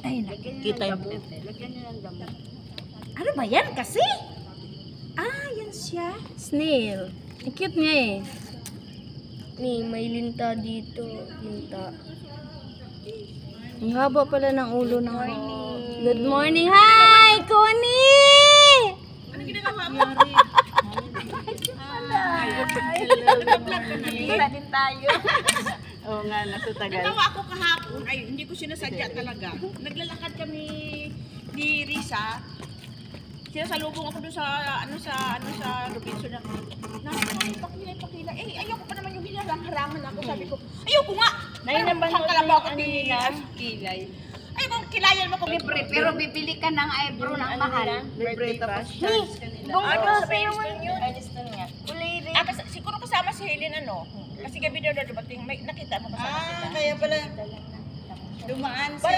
Ay, Kita yung Lagyan nyo ng damo. ano ba yan kasi? Ah, yan siya. snail. Ang cute niya eh. May linta dito. Linta. Ang haba pala ng ulo ng... Good morning! Hi! Connie! Ano ginagawa mo? Isa din tayo. Oo nga, nasutagal. Natawa ako kahapon. Ay, hindi ko sinasadya talaga. Naglalakad kami ni Risa. Sinasalubong ako doon sa Robinson na. Pakila. Eh, ayoko pa naman yung hinarangan ako. Sabi ko, ayoko nga. Ay, kalabaw ko ni Kilay. Ay, kung kilayan mo ko libre, pero bibili ka ng eyebrow ng mahal. Libre tapos Siguro kasama si Helen kasi gabi daw dumating, nakita mo kasama sila. Kaya pala dumaan si